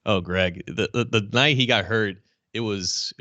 Oh, Greg, the night he got hurt, it was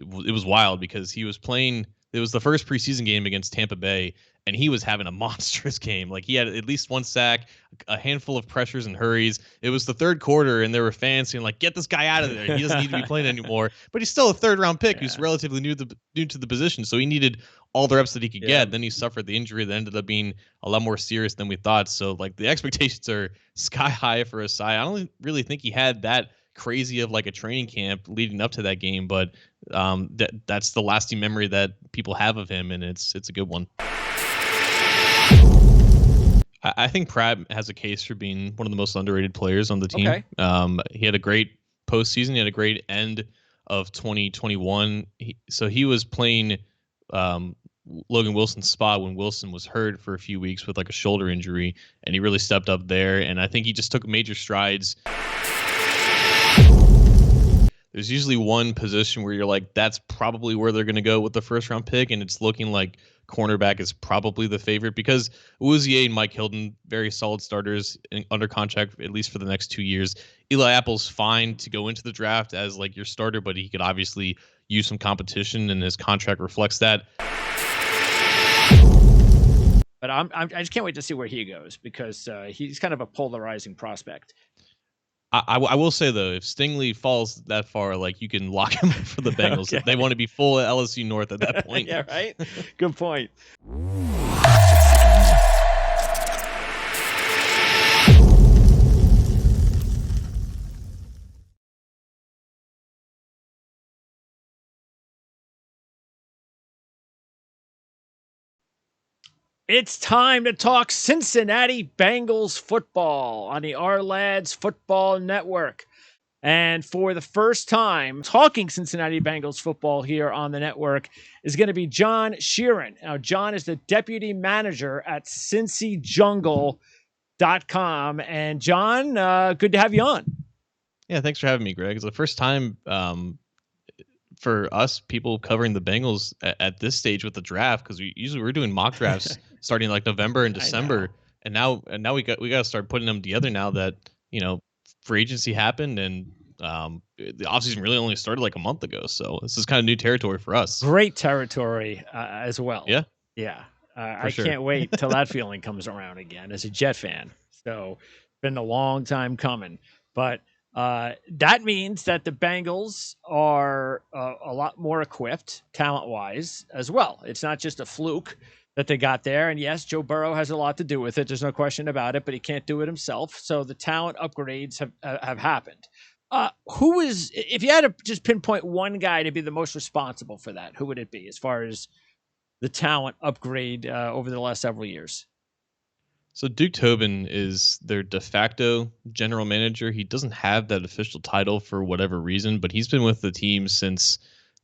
wild because he was playing. It was the first preseason game against Tampa Bay, and he was having a monstrous game. Like he had at least one sack, a handful of pressures and hurries. It was the third quarter, and there were fans saying like, "Get this guy out of there. He doesn't need to be playing anymore." But he's still a third round pick who's Yeah. relatively new to the position, so he needed all the reps that he could Yeah. get. Then he suffered the injury that ended up being a lot more serious than we thought. So like the expectations are sky high for Asai. I don't really think he had that crazy of like a training camp leading up to that game, but that's the lasting memory that people have of him, and it's a good one. I think Pratt has a case for being one of the most underrated players on the team. Okay. He had a great postseason. He had a great end of 2021. So he was playing Logan Wilson's spot when Wilson was hurt for a few weeks with like a shoulder injury, and he really stepped up there. And I think he just took major strides. There's usually one position where you're like, that's probably where they're going to go with the first round pick, and it's looking like cornerback is probably the favorite because Uzier and Mike Hilton, very solid starters under contract at least for the next 2 years. Eli Apple's fine to go into the draft as like your starter, but he could obviously use some competition, and his contract reflects that. But I just can't wait to see where he goes because he's kind of a polarizing prospect. I will say though, if Stingley falls that far, like you can lock him up for the Bengals. Okay. They want to be full at LSU North at that point. Yeah, right. Good point. It's time to talk Cincinnati Bengals football on the Our Lads Football Network. And for the first time, talking Cincinnati Bengals football here on the network is going to be John Sheeran. Now, John is the deputy manager at CincyJungle.com. And John, good to have you on. Yeah, thanks for having me, Greg. It's the first time for us people covering the Bengals at this stage with the draft, because we're doing mock drafts starting like November and December, and now we got to start putting them together now that free agency happened, and the offseason really only started like a month ago. So this is kind of new territory for us. Great territory as well. Yeah. I sure. Can't wait till that feeling comes around again as a Jet fan. So it's been a long time coming, but that means that the Bengals are a lot more equipped talent-wise as well. It's not just a fluke that they got there. And yes, Joe Burrow has a lot to do with it. There's no question about it, but he can't do it himself. So the talent upgrades have happened. Who is, if you had to just pinpoint one guy to be the most responsible for that, who would it be as far as the talent upgrade over the last several years? So Duke Tobin is their de facto general manager. He doesn't have that official title for whatever reason, but he's been with the team since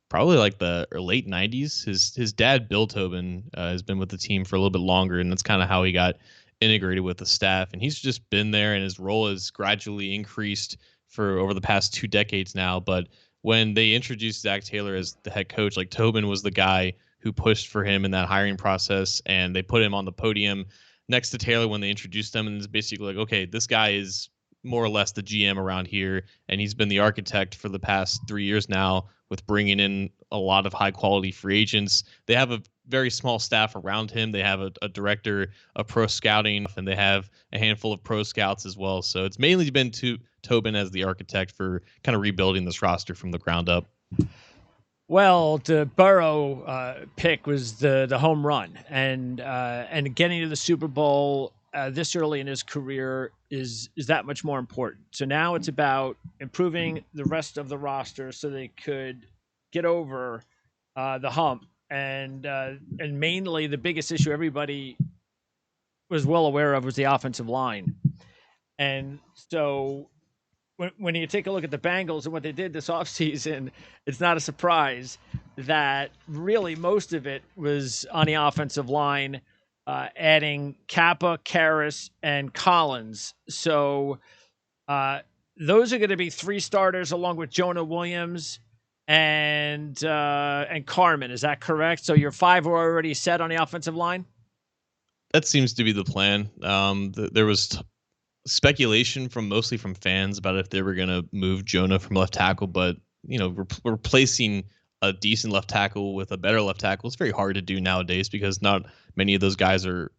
probably like the late 90s. His dad, Bill Tobin, has been with the team for a little bit longer, and that's kind of how he got integrated with the staff. And he's just been there, and his role has gradually increased for over the past 2 decades now. But when they introduced Zach Taylor as the head coach, like Tobin was the guy who pushed for him in that hiring process, and they put him on the podium next to Taylor when they introduced him, and it's basically like, okay, this guy is more or less the GM around here, and he's been the architect for the past 3 years now with bringing in a lot of high quality free agents. They have a very small staff around him. They have a director of pro scouting, and they have a handful of pro scouts as well. So it's mainly been Tobin as the architect for kind of rebuilding this roster from the ground up. Well, the Burrow pick was the home run, and getting to the Super Bowl this early in his career is that much more important. So now it's about improving the rest of the roster so they could get over the hump, and mainly the biggest issue everybody was well aware of was the offensive line, and so. When you take a look at the Bengals and what they did this offseason, it's not a surprise that really most of it was on the offensive line, adding Kappa, Karras, and Collins. So those are going to be 3 starters along with Jonah Williams and Carmen. Is that correct? So your 5 are already set on the offensive line? That seems to be the plan. There was speculation from mostly from fans about if they were going to move Jonah from left tackle, but replacing a decent left tackle with a better left tackle is very hard to do nowadays because not many of those guys are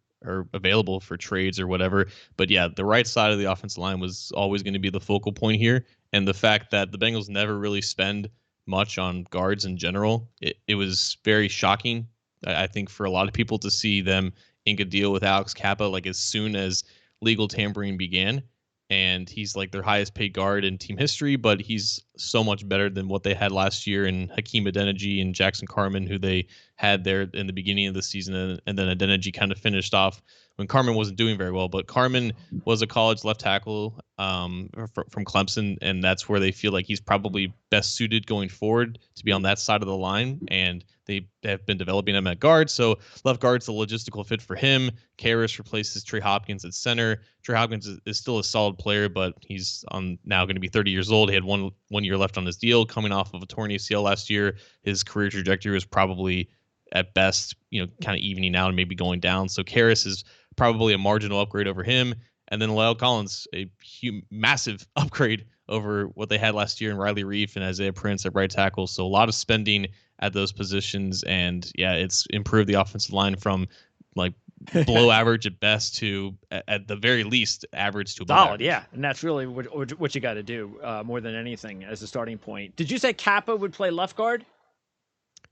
available for trades or whatever. But yeah, the right side of the offensive line was always going to be the focal point here, and the fact that the Bengals never really spend much on guards in general, it was very shocking. I think for a lot of people to see them ink a deal with Alex Kappa like as soon as legal tampering began. And he's like their highest paid guard in team history, but he's so much better than what they had last year in Hakeem Adeniji and Jackson Carman, who they had there in the beginning of the season. And then Adeniji kind of finished off when Carman wasn't doing very well. But Carman was a college left tackle from Clemson, and that's where they feel like he's probably best suited going forward to be on that side of the line. And they have been developing him at guard. So left guard's the logistical fit for him. Karras replaces Trey Hopkins at center. Trey Hopkins is still a solid player, but he's now going to be 30 years old. He had one year left on his deal, coming off of a torn ACL last year. His career trajectory was probably at best, kind of evening out and maybe going down. So Karras is probably a marginal upgrade over him. And then Lyle Collins, a massive upgrade over what they had last year in Riley Reef and Isaiah Prince at right tackle. So a lot of spending at those positions. And yeah, it's improved the offensive line from like below average at best to at the very least average to above Solid, average. yeah, and that's really what you got to do more than anything as a starting point. Did you say Kappa would play left guard?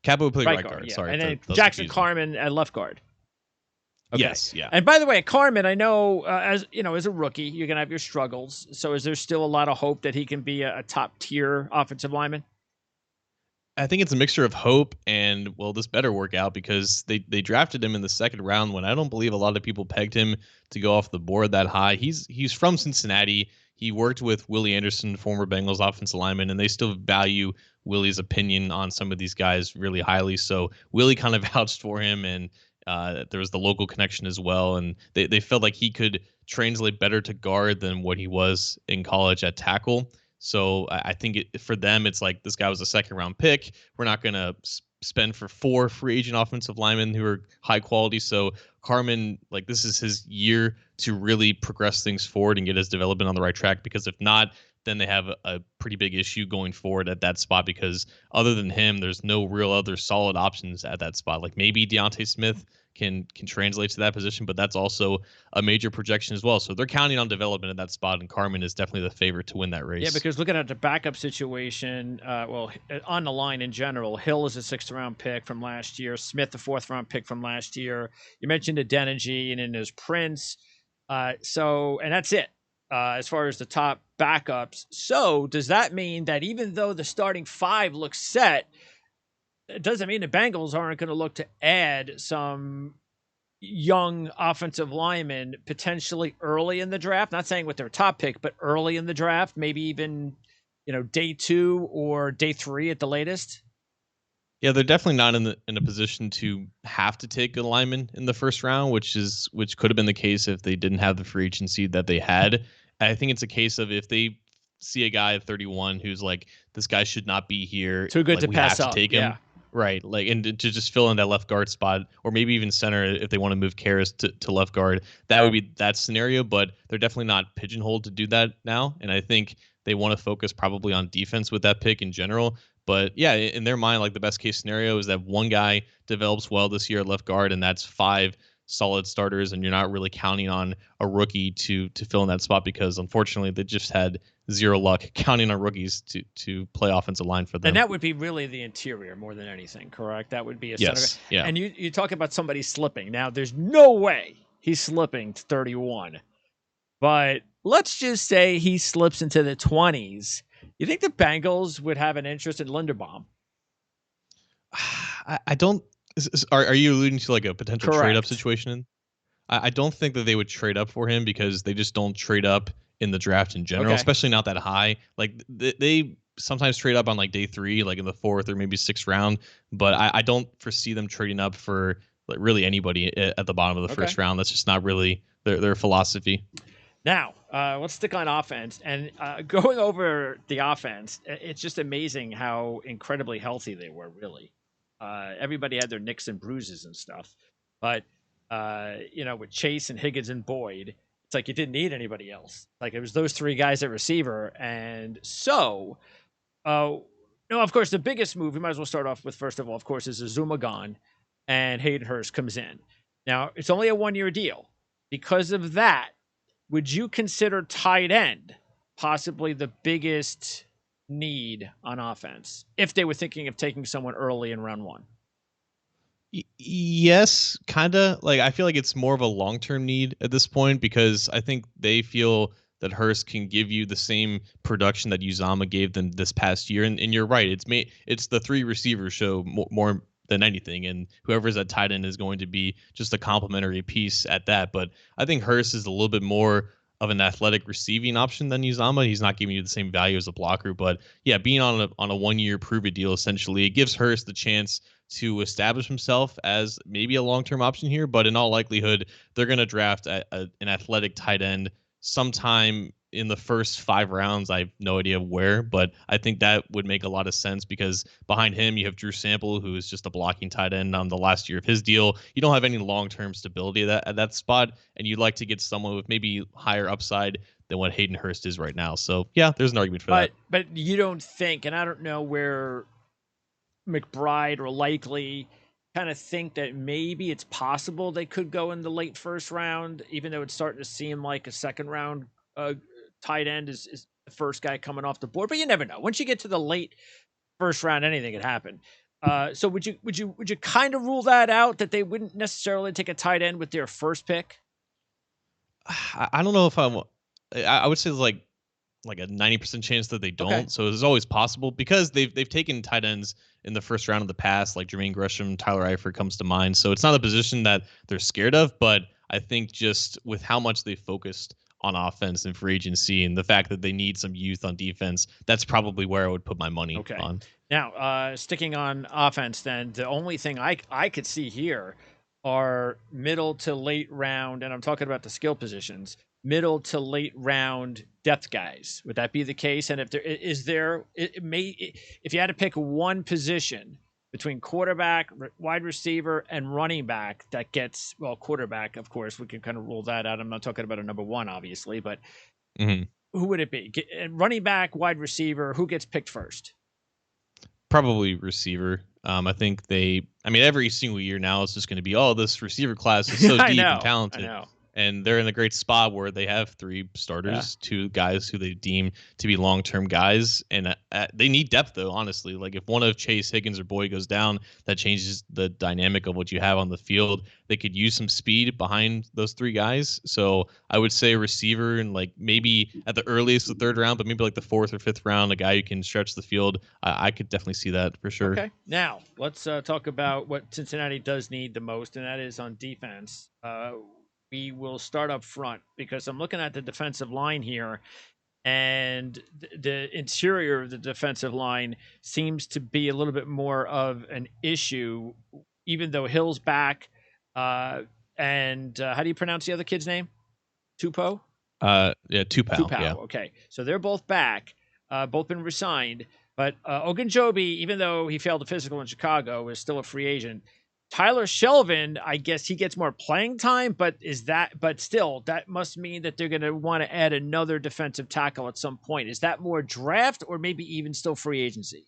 Kappa would play Right right guard, guard. yeah, Sorry, and then that was Jackson confusing. Carman at left guard. Okay. Yes, yeah. And by the way, Carman, I know as you know, as a rookie, you're gonna have your struggles. So is there still a lot of hope that he can be a top tier offensive lineman? I think it's a mixture of hope and this better work out because they drafted him in the second round when I don't believe a lot of people pegged him to go off the board that high. He's from Cincinnati. He worked with Willie Anderson, former Bengals offensive lineman, and they still value Willie's opinion on some of these guys really highly. So Willie kind of vouched for him, and there was the local connection as well, and they felt like he could translate better to guard than what he was in college at tackle. So I think for them, it's like this guy was a second round pick. We're not going to spend for 4 free agent offensive linemen who are high quality. So Carman, like this is his year to really progress things forward and get his development on the right track. Because if not, then they have a pretty big issue going forward at that spot. Because other than him, there's no real other solid options at that spot. Like maybe Deontay Smith can translate to that position, but that's also a major projection as well. So they're counting on development at that spot, and Carman is definitely the favorite to win that race. Yeah, because looking at the backup situation, on the line in general, Hill is a 6th-round pick from last year. Smith, the 4th-round pick from last year. You mentioned Adeniji, and then there's Prince. And that's it as far as the top backups. So does that mean that even though the starting 5 looks set, it doesn't mean the Bengals aren't going to look to add some young offensive linemen potentially early in the draft? Not saying with their top pick, but early in the draft, maybe even day 2 or day 3 at the latest. Yeah, they're definitely not in a position to have to take a lineman in the first round, which could have been the case if they didn't have the free agency that they had. I think it's a case of if they see a guy at 31 who's like, this guy should not be here, Too good like to we pass have to up. take Yeah. him. Right. Like, and to just fill in that left guard spot, or maybe even center if they want to move Karras to left guard. That would be that scenario, but they're definitely not pigeonholed to do that now. And I think they want to focus probably on defense with that pick in general. But yeah, in their mind, like the best case scenario is that one guy develops well this year at left guard, and that's 5 solid starters, and you're not really counting on a rookie to fill in that spot because unfortunately they just had zero luck counting on rookies to play offensive line for them. And that would be really the interior more than anything, correct? That would be a center. Yes, yeah. And you talk about somebody slipping. Now, there's no way he's slipping to 31. But let's just say he slips into the 20s. You think the Bengals would have an interest in Linderbaum? I don't. Are you alluding to like a potential trade up Correct. situation? I don't think that they would trade up for him because they just don't trade up in the draft in general, Okay. especially not that high. Like they sometimes trade up on like day 3, like in the 4th or maybe 6th round, but I don't foresee them trading up for like really anybody at the bottom of the first round. That's just not really their philosophy. Now, let's stick on offense. And going over the offense, it's just amazing how incredibly healthy they were, really. Everybody had their nicks and bruises and stuff. But, with Chase and Higgins and Boyd, It's like you didn't need anybody else. Like it was those three guys at receiver, and so no, of course the biggest move we might as well start off with first of all, of course, is Azuma gone, and Hayden Hurst comes in. Now it's only a 1 year deal. Because of that, would you consider tight end possibly the biggest need on offense if they were thinking of taking someone early in round one? Yes, kind of. Like I feel like it's more of a long-term need at this point because I think they feel that Hurst can give you the same production that Uzama gave them this past year. And you're right. It's the three receivers show more than anything, and whoever's at tight end is going to be just a complementary piece at that. But I think Hurst is a little bit more of an athletic receiving option than Uzama. He's not giving you the same value as a blocker, but yeah, being on a 1 year prove it deal essentially, it gives Hurst the chance to establish himself as maybe a long term option here. But in all likelihood, they're going to draft an athletic tight end sometime in the first 5 rounds. I have no idea where, but I think that would make a lot of sense because behind him, you have Drew Sample, who is just a blocking tight end on the last year of his deal. You don't have any long term stability at that spot, and you'd like to get someone with maybe higher upside than what Hayden Hurst is right now. So, yeah, there's an argument for that. But you don't think, and I don't know where McBride or Likely kind of think that maybe it's possible they could go in the late first round, even though it's starting to seem like a second round tight end is the first guy coming off the board. But you never know. Once you get to the late first round, anything could happen. So would you kind of rule that out that they wouldn't necessarily take a tight end with their first pick? I don't know if I would say like a 90% chance that they Okay. don't. So it's always possible because they've taken tight ends in the first round of the past, like Jermaine Gresham, Tyler Eifert comes to mind. So it's not a position that they're scared of, but I think just with how much they focused on offense and free agency and the fact that they need some youth on defense, that's probably where I would put my money Okay. on. Now, sticking on offense, then the only thing I could see here are middle to late round, and I'm talking about the skill positions, middle to late round depth guys. Would that be the case? And if there is there, it may if you had to pick one position between quarterback, wide receiver, and running back that gets well, quarterback, of course, we can kind of rule that out. I'm not talking about a number one, obviously, but Hmm. who would it be? Running back, wide receiver, who gets picked first? Probably receiver. I think I mean, every single year now it's just going to be, oh, this receiver class is so I deep and know, I talented. know. And they're in a great spot where they have three Yeah. starters, two guys who they deem to be long term guys. And they need depth, though, honestly. Like, if one of Chase, Higgins, or Boyd goes down, that changes the dynamic of what you have on the field. They could use some speed behind those three guys. So I would say receiver and like maybe at the earliest the third round, but maybe like the fourth or fifth round, a guy who can stretch the field. I could definitely see that for sure. Okay. Now let's talk about what Cincinnati does need the most, and that is on defense. We will start up front because I'm looking at the defensive line here, and the interior of the defensive line seems to be a little bit more of an issue, even though Hill's back. And how do you pronounce the other kid's name? Tupo? Yeah, two pal. Yeah. Tupau. Okay, so they're both back, both been resigned. But Ogunjobi, even though he failed the physical in Chicago, is still a free agent. Tyler Shelvin, I guess he gets more playing time, but still, that must mean that they're going to want to add another defensive tackle at some point. Is that more draft or maybe even still free agency?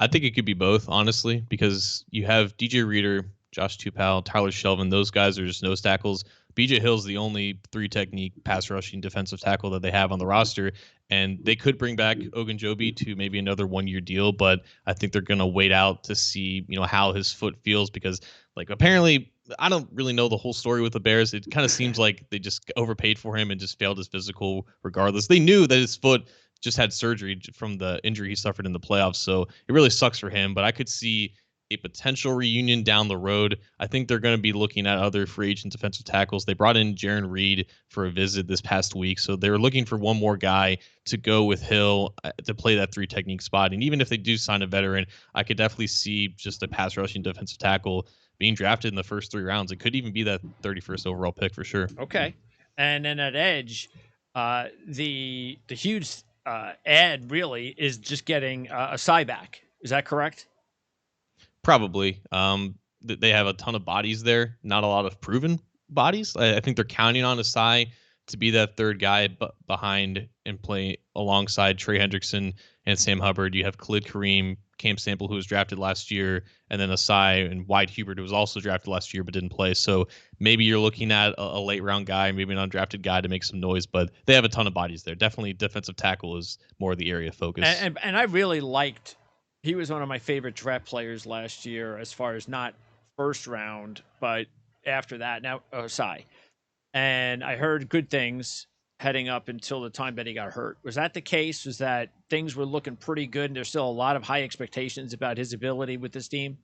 I think it could be both, honestly, because you have DJ Reader, Josh Tupal, Tyler Shelvin. Those guys are just nose tackles. BJ Hill's the only three technique pass rushing defensive tackle that they have on the roster. And they could bring back Ogunjobi to maybe another 1 year deal, but I think they're gonna wait out to see, how his foot feels because like apparently I don't really know the whole story with the Bears. It kind of seems like they just overpaid for him and just failed his physical regardless. They knew that his foot just had surgery from the injury he suffered in the playoffs. So it really sucks for him, but I could see a potential reunion down the road. I think they're going to be looking at other free agent defensive tackles. They brought in Jaron Reed for a visit this past week. So they're looking for one more guy to go with Hill to play that three technique spot. And even if they do sign a veteran, I could definitely see just a pass rushing defensive tackle being drafted in the first 3 rounds. It could even be that 31st overall pick for sure. Okay, and then at edge, the huge ad really is just getting a Cyback. Is that correct? Probably. They have a ton of bodies there, not a lot of proven bodies. I think they're counting on Asai to be that third guy behind and play alongside Trey Hendrickson and Sam Hubbard. You have Khalid Kareem, Cam Sample, who was drafted last year, and then Asai and Wyatt Hubert, who was also drafted last year but didn't play. So maybe you're looking at a late round guy, maybe an undrafted guy to make some noise, but they have a ton of bodies there. Definitely defensive tackle is more the area of focus. And I really liked. He was one of my favorite draft players last year, as far as not first round, but after that. Now, Osai, and I heard good things heading up until the time that he got hurt. Was that the case? Was that things were looking pretty good, and there's still a lot of high expectations about his ability with this team?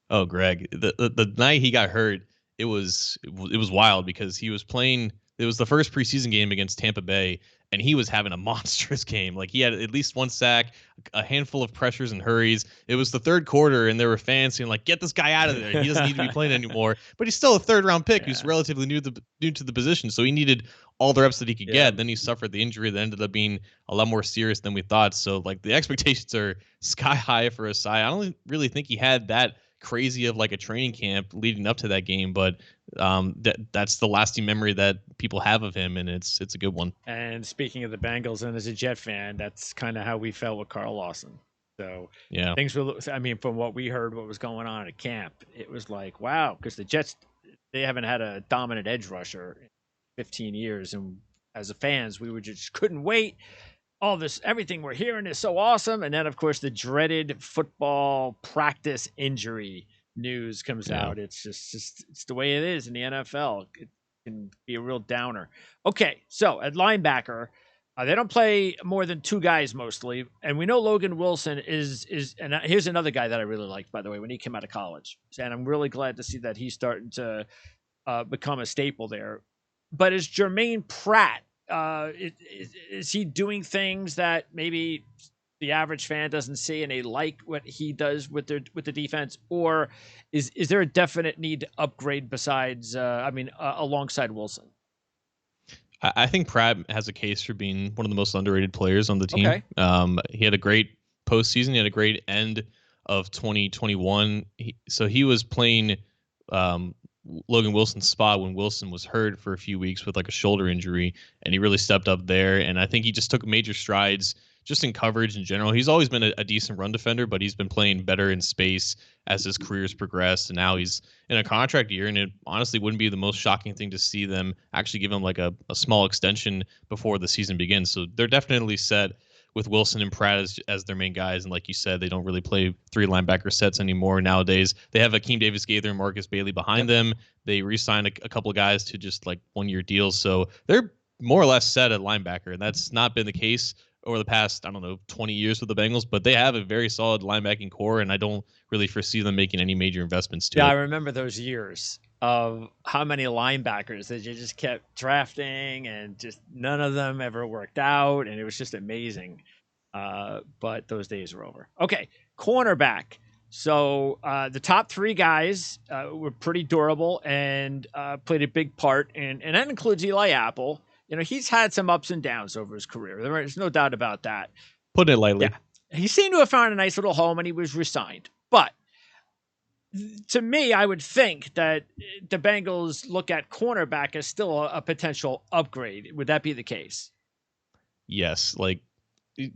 Oh, Greg, the night he got hurt, it was wild because he was playing. It was the first preseason game against Tampa Bay, and he was having a monstrous game. Like he had at least one sack, a handful of pressures and hurries. It was the third quarter, and there were fans saying like, "Get this guy out of there. He doesn't need to be playing anymore." But he's still a third round pick who's Yeah. relatively new to the position, so he needed all the reps that he could Yeah. get. Then he suffered the injury that ended up being a lot more serious than we thought. So like the expectations are sky high for Asai. I don't really think he had that crazy of like a training camp leading up to that game, but that's the lasting memory that people have of him, and it's a good one. And speaking of the Bengals, and as a Jet fan, that's kind of how we felt with Carl Lawson. So Yeah, things were, I mean, from what we heard, what was going on at camp, it was like, wow, because the Jets, they haven't had a dominant edge rusher in 15 years. And as a fans, we were just couldn't wait. All this, everything we're hearing is so awesome. And then, of course, the dreaded football practice injury news comes yeah. out. It's the way it is in the NFL. It can be a real downer. Okay, so at linebacker, they don't play more than two guys mostly, and we know Logan Wilson is. And here's another guy that I really liked, by the way, when he came out of college, and I'm really glad to see that he's starting to become a staple there. But is Jermaine Pratt? Is he doing things that maybe the average fan doesn't see, and they like what he does with the defense, or is there a definite need to upgrade besides? Alongside Wilson. I think Pratt has a case for being one of the most underrated players on the team. Okay. He had a great postseason. He had a great end of 2021. So he was playing um, Logan Wilson's spot when Wilson was hurt for a few weeks with like a shoulder injury, and he really stepped up there. And I think he just took major strides just in coverage in general. He's always been a decent run defender, but he's been playing better in space as his career's progressed. And now he's in a contract year, and it honestly wouldn't be the most shocking thing to see them actually give him like a small extension before the season begins. So they're definitely set with Wilson and Pratt as their main guys. And like you said, they don't really play three linebacker sets anymore nowadays. They have Akeem Davis Gaither and Marcus Bailey behind them. They re-signed a couple of guys to just like 1 year deals. So they're more or less set at linebacker. And that's not been the case over the past, I don't know, 20 years with the Bengals, but they have a very solid linebacking core, and I don't really foresee them making any major investments to Yeah, I it. remember those years of how many linebackers that you just kept drafting, and just none of them ever worked out, and it was just amazing. But those days are over. Okay, cornerback. So the top three guys were pretty durable and played a big part, and that includes Eli Apple. You know, he's had some ups and downs over his career. There's no doubt about that. Put it lightly. Yeah, he seemed to have found a nice little home, and he was resigned. But to me, I would think that the Bengals look at cornerback as still a potential upgrade. Would that be the case? Yes, like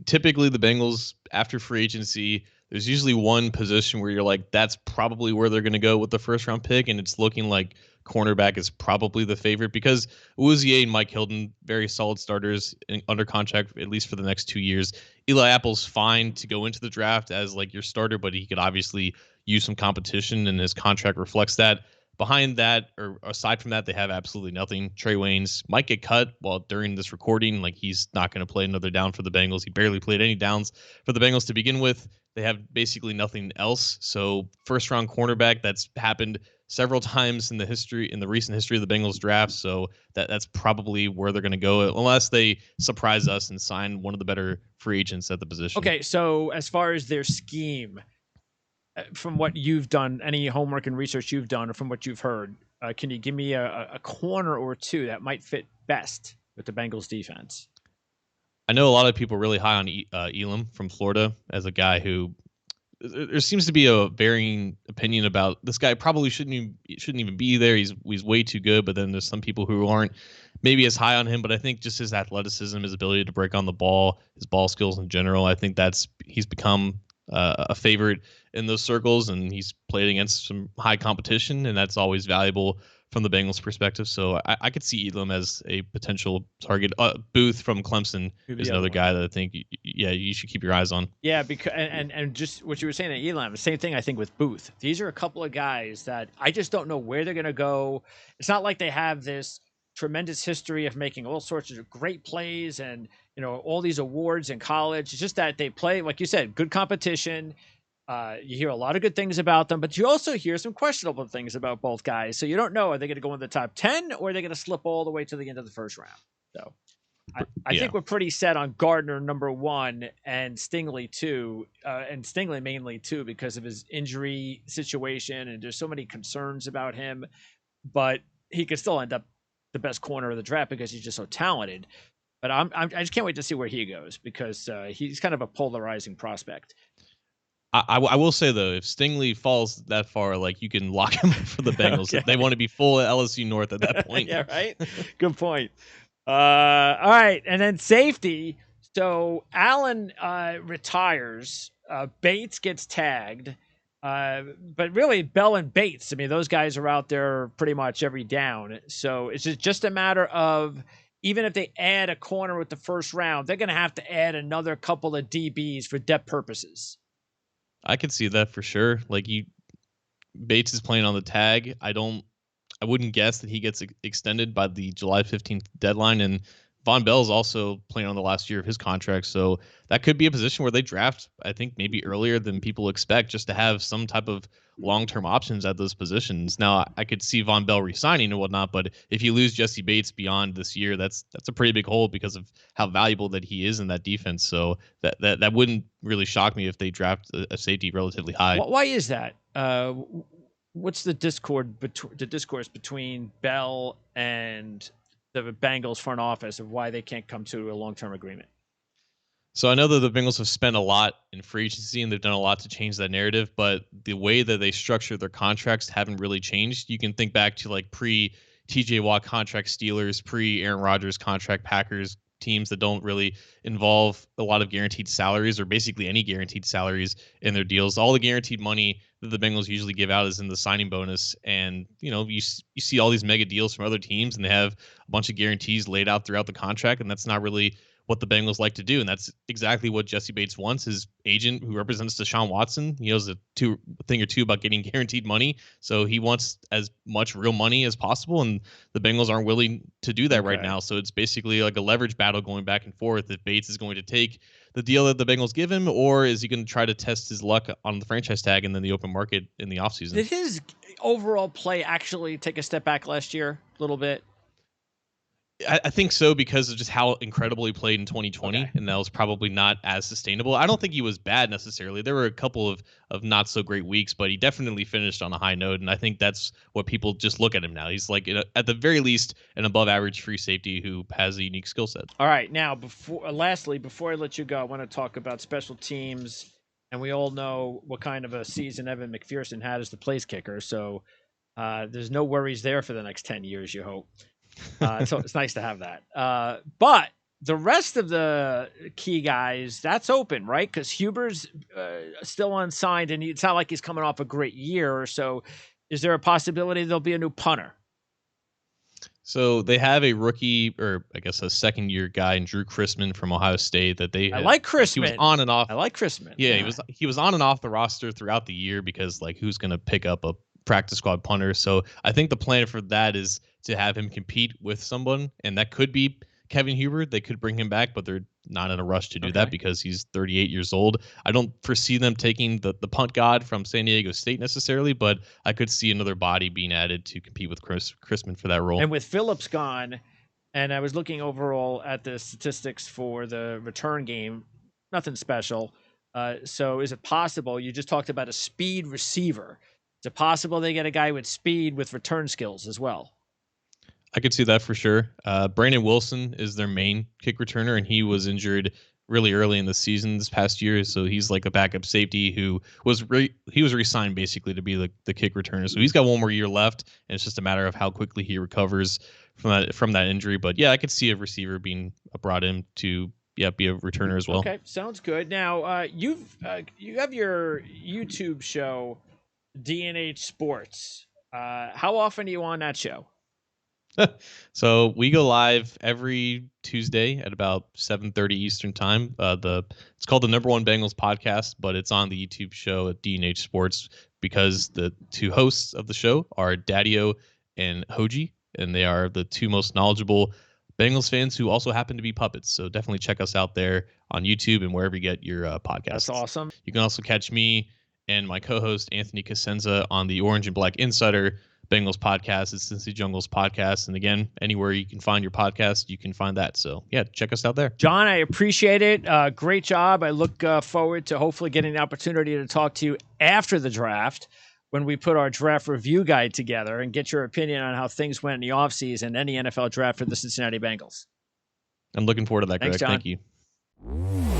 typically the Bengals after free agency, there's usually one position where you're like, that's probably where they're going to go with the first round pick, and it's looking like cornerback is probably the favorite because Uzier and Mike Hilton, very solid starters under contract at least for the next 2 years. Eli Apple's fine to go into the draft as like your starter, but he could obviously use some competition, and his contract reflects that. Behind that, or aside from that, they have absolutely nothing. Trey Waynes might get cut while during this recording. Like he's not going to play another down for the Bengals. He barely played any downs for the Bengals to begin with. They have basically nothing else. So first round cornerback, that's happened several times in the recent history of the Bengals draft. So that's probably where they're going to go unless they surprise us and sign one of the better free agents at the position. Okay, so as far as their scheme, from what you've done, any homework and research you've done, or from what you've heard, can you give me a corner or two that might fit best with the Bengals defense? I know a lot of people really high on Elam from Florida as a guy who there seems to be a varying opinion about this guy. Probably shouldn't even be there. He's way too good. But then there's some people who aren't maybe as high on him, but I think just his athleticism, his ability to break on the ball, his ball skills in general, I think he's become a favorite in those circles, and he's played against some high competition, and that's always valuable from the Bengals' perspective. So I could see Elam as a potential target. Booth from Clemson Who's is the other another one? guy that I think, yeah, you should keep your eyes on. Yeah, because and just what you were saying at Elam, the same thing I think with Booth. These are a couple of guys that I just don't know where they're going to go. It's not like they have this tremendous history of making all sorts of great plays and all these awards in college. It's just that they play, like you said, good competition. You hear a lot of good things about them, but you also hear some questionable things about both guys. So you don't know, are they going to go in the top 10 or are they going to slip all the way to the end of the first round? So I Yeah, think we're pretty set on Gardner number one and Stingley two, and Stingley mainly too because of his injury situation and there's so many concerns about him. But he could still end up the best corner of the draft because he's just so talented. But I just can't wait to see where he goes because he's kind of a polarizing prospect. I will say though, if Stingley falls that far, like you can lock him up for the Bengals. They Okay. want to be full LSU North at that point. Yeah, right. Good point. All right, and then safety. So Allen retires. Bates gets tagged. But really, Bell and Bates. I mean, those guys are out there pretty much every down. So it's just a matter of even if they add a corner with the first round, they're going to have to add another couple of DBs for depth purposes. I could see that for sure. Like Bates is playing on the tag. I wouldn't guess that he gets extended by the July 15th deadline. And Von Bell is also playing on the last year of his contract. So that could be a position where they draft, I think, maybe earlier than people expect, just to have some type of long term options at those positions. Now, I could see Von Bell resigning and whatnot, but if you lose Jesse Bates beyond this year, that's a pretty big hole because of how valuable that he is in that defense. So that wouldn't really shock me if they draft a safety relatively high. Why is that? What's the discourse between Bell and the Bengals front office of why they can't come to a long-term agreement? So I know that the Bengals have spent a lot in free agency and they've done a lot to change that narrative, but the way that they structure their contracts haven't really changed. You can think back to like pre TJ Watt contract Steelers, pre Aaron Rodgers contract Packers, teams that don't really involve a lot of guaranteed salaries or basically any guaranteed salaries in their deals. All the guaranteed money that the Bengals usually give out is in the signing bonus, and you see all these mega deals from other teams and they have a bunch of guarantees laid out throughout the contract, and that's not really what the Bengals like to do, and that's exactly what Jesse Bates wants. His agent, who represents Deshaun Watson, he knows thing or two about getting guaranteed money, so he wants as much real money as possible, and the Bengals aren't willing to do that right Okay. now. So it's basically like a leverage battle going back and forth. If Bates is going to take the deal that the Bengals give him, or is he going to try to test his luck on the franchise tag and then the open market in the offseason? Did his overall play actually take a step back last year a little bit? I think so because of just how incredible he played in Okay. 2020, and that was probably not as sustainable. I don't think he was bad necessarily. There were a couple of not so great weeks, but he definitely finished on a high note, and I think that's what people just look at him now. He's like at the very least an above average free safety who has a unique skill set. All right. Now, lastly, before I let you go, I want to talk about special teams, and we all know what kind of a season Evan McPherson had as the place kicker. So there's no worries there for the next 10 years, you hope. So it's nice to have that. But the rest of the key guys, that's open, right? Because Huber's still unsigned, and it's not like he's coming off a great year. So is there a possibility there'll be a new punter? So they have a rookie, or I guess a second year guy, in Drew Chrisman from Ohio State that they I had. like Like, he was Chrisman. on and off. I like Chrisman. Yeah, Yeah. he was on and off the roster throughout the year because like who's going to pick up a practice squad punter? So I think the plan for that is to have him compete with someone, and that could be Kevin Huber. They could bring him back, but they're not in a rush to do that Okay. because he's 38 years old. I don't foresee them taking the punt god from San Diego State necessarily, but I could see another body being added to compete with Chrisman for that role. And with Phillips gone, and I was looking overall at the statistics for the return game, nothing special. So is it possible you just talked about a speed receiver? Is it possible they get a guy with speed with return skills as well? I could see that for sure. Brandon Wilson is their main kick returner, and he was injured really early in the season this past year. So he's like a backup safety who he was re-signed basically to be the kick returner. So he's got one more year left, and it's just a matter of how quickly he recovers from that injury. But yeah, I could see a receiver being brought in to be a returner as well. Okay, sounds good. Now you have your YouTube show, D&H Sports. How often are you on that show? So we go live every Tuesday at about 7:30 Eastern time. It's called the Number One Bengals podcast, but it's on the YouTube show at D&H Sports because the two hosts of the show are Daddio and Hoji, and they are the two most knowledgeable Bengals fans who also happen to be puppets. So definitely check us out there on YouTube and wherever you get your podcasts. That's awesome. You can also catch me and my co-host Anthony Cosenza on the Orange and Black Insider Bengals podcast. It's Cincy Jungles podcast. And again, anywhere you can find your podcast, you can find that. So yeah, check us out there. John, I appreciate it. Great job. I look forward to hopefully getting the opportunity to talk to you after the draft when we put our draft review guide together and get your opinion on how things went in the offseason and the NFL draft for the Cincinnati Bengals. I'm looking forward to that, Greg. Thanks, John. Thank you.